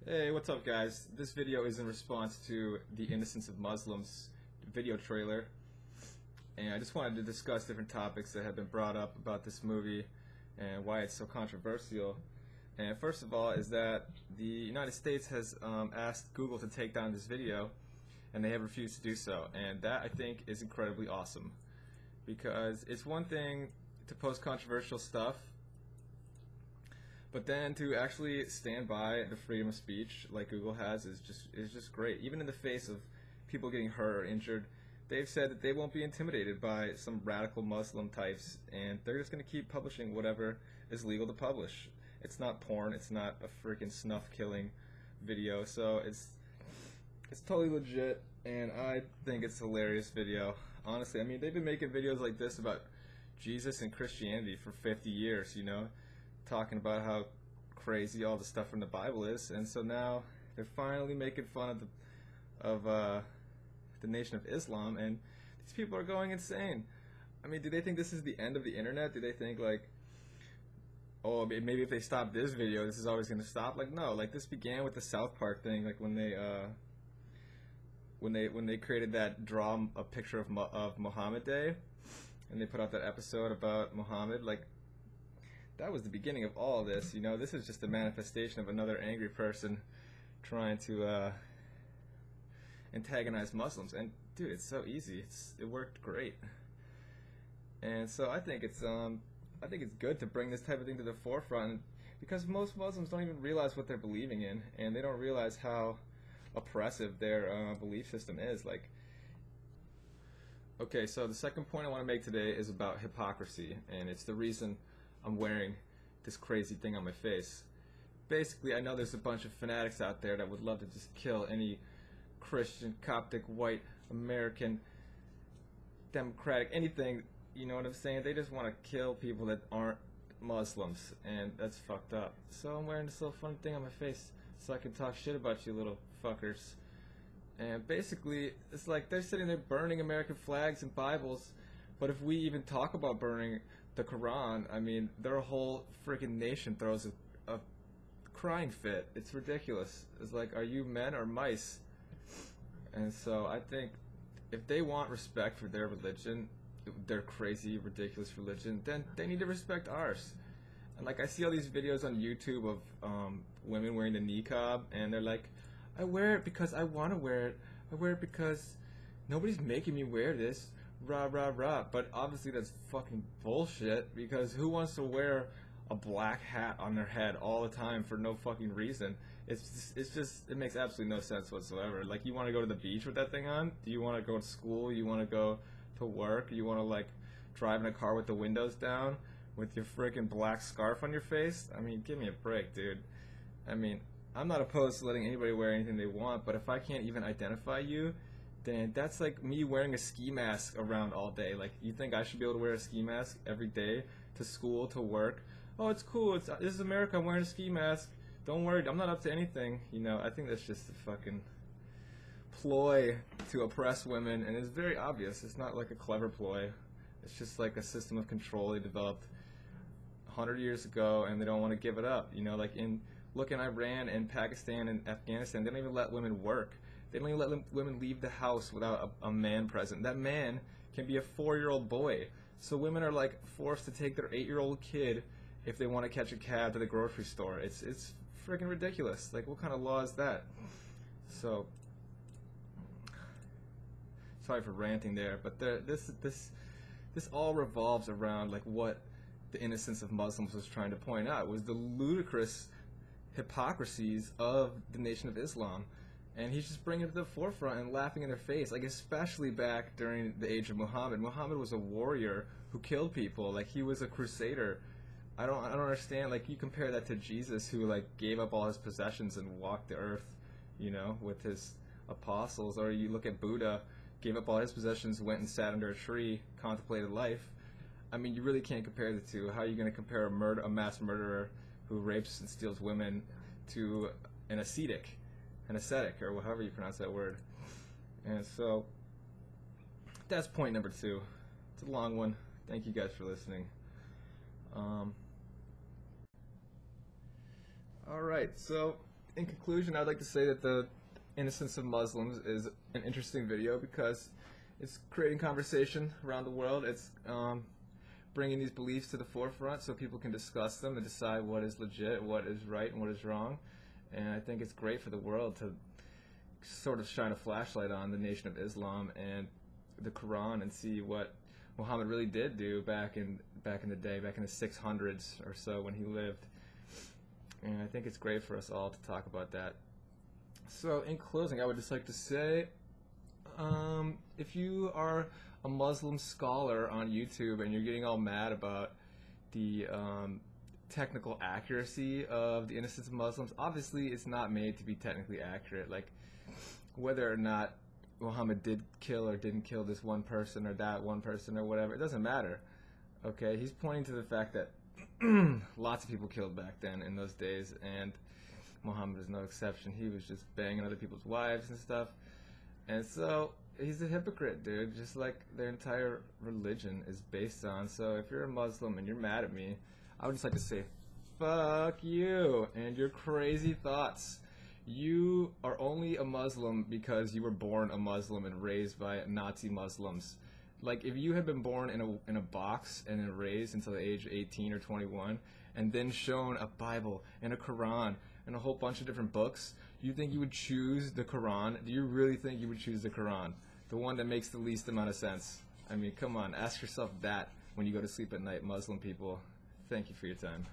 Hey, what's up guys? This video is in response to the Innocence of Muslims video trailer, and I just wanted to discuss different topics that have been brought up about this movie and why it's so controversial. And first of all is that the United States has asked Google to take down this video, and they have refused to do so, and that I think is incredibly awesome, because it's one thing to post controversial stuff, but then to actually stand by the freedom of speech like Google has is just great. Even in the face of people getting hurt or injured, they've said that they won't be intimidated by some radical Muslim types, and they're just going to keep publishing whatever is legal to publish. It's not porn, it's not a freaking snuff killing video, so it's totally legit, and I think it's a hilarious video. Honestly, I mean, they've been making videos like this about Jesus and Christianity for 50 years, you know, talking about how crazy all the stuff from the Bible is, and so now they're finally making fun of the Nation of Islam, and these people are going insane. I mean, do they think this is the end of the internet? Do they think like, oh, maybe if they stop this video, this is always going to stop? Like, no. Like, this began with the South Park thing, like when they created that draw a picture of Muhammad Day, and they put out that episode about Muhammad. Like, that was the beginning of all this, you know. This is just a manifestation of another angry person trying to antagonize Muslims. And dude, it's so easy. It worked great. And so I think it's good to bring this type of thing to the forefront, because most Muslims don't even realize what they're believing in, and they don't realize how oppressive their belief system is. Like, okay, so the second point I want to make today is about hypocrisy, and it's the reason I'm wearing this crazy thing on my face. Basically, I know there's a bunch of fanatics out there that would love to just kill any Christian, Coptic, white, American, Democratic, anything, you know what I'm saying? They just want to kill people that aren't Muslims, and that's fucked up. So I'm wearing this little funny thing on my face so I can talk shit about you little fuckers. And basically, it's like they're sitting there burning American flags and Bibles, but if we even talk about burning the Quran, I mean, their whole freaking nation throws a crying fit. It's ridiculous. It's like, are you men or mice? And so I think if they want respect for their religion, their crazy, ridiculous religion, then they need to respect ours. And like, I see all these videos on YouTube of women wearing the niqab, and they're like, I wear it because I want to wear it. I wear it because nobody's making me wear this. Rah, rah, rah. But obviously that's fucking bullshit, because who wants to wear a black hat on their head all the time for no fucking reason? It makes absolutely no sense whatsoever. Like, you want to go to the beach with that thing on? Do you want to go to school? You want to go to work? You want to, like, drive in a car with the windows down with your freaking black scarf on your face? I mean, give me a break, dude. I mean, I'm not opposed to letting anybody wear anything they want, but if I can't even identify you, then that's like me wearing a ski mask around all day. Like, you think I should be able to wear a ski mask every day to school, to work? Oh, it's cool. This is America. I'm wearing a ski mask. Don't worry. I'm not up to anything. You know, I think that's just a fucking ploy to oppress women, and it's very obvious. It's not like a clever ploy. It's just like a system of control they developed 100 years ago, and they don't want to give it up. You know, like in Iran and Pakistan and Afghanistan, they don't even let women work. They don't even let women leave the house without a man present. That man can be a 4-year-old boy. So women are like forced to take their 8-year-old kid if they want to catch a cab to the grocery store. It's freaking ridiculous. Like, what kind of law is that? So, sorry for ranting there, but this all revolves around like what the Innocence of Muslims was trying to point out was the ludicrous hypocrisies of the Nation of Islam. And he's just bringing it to the forefront and laughing in their face, like, especially back during the age of Muhammad. Muhammad was a warrior who killed people. Like, he was a crusader. I don't understand. Like, you compare that to Jesus, who like gave up all his possessions and walked the earth, you know, with his apostles. Or you look at Buddha, gave up all his possessions, went and sat under a tree, contemplated life. I mean, you really can't compare the two. How are you going to compare a mass murderer who rapes and steals women to an ascetic, or however you pronounce that word? And so that's point number 2. It's a long one. Thank you guys for listening. Alright, so in conclusion, I'd like to say that the Innocence of Muslims is an interesting video because it's creating conversation around the world. It's bringing these beliefs to the forefront so people can discuss them and decide what is legit, what is right, and what is wrong. And I think it's great for the world to sort of shine a flashlight on the Nation of Islam and the Quran and see what Muhammad really did do back in the day, back in the 600s or so when he lived. And I think it's great for us all to talk about that. So in closing, I would just like to say, if you are a Muslim scholar on YouTube and you're getting all mad about the technical accuracy of the Innocence of Muslims, obviously it's not made to be technically accurate. Like, whether or not Muhammad did kill or didn't kill this one person or that one person or whatever, it doesn't matter. Okay, he's pointing to the fact that lots of people killed back then in those days, and Muhammad is no exception. He was just banging other people's wives and stuff. And so he's a hypocrite, dude, just like their entire religion is based on. So if you're a Muslim and you're mad at me, I would just like to say, fuck you and your crazy thoughts. You are only a Muslim because you were born a Muslim and raised by Nazi Muslims. Like, if you had been born in a box and then raised until the age of 18 or 21, and then shown a Bible and a Quran and a whole bunch of different books, do you think you would choose the Quran? Do you really think you would choose the Quran? The one that makes the least amount of sense? I mean, come on, ask yourself that when you go to sleep at night, Muslim people. Thank you for your time.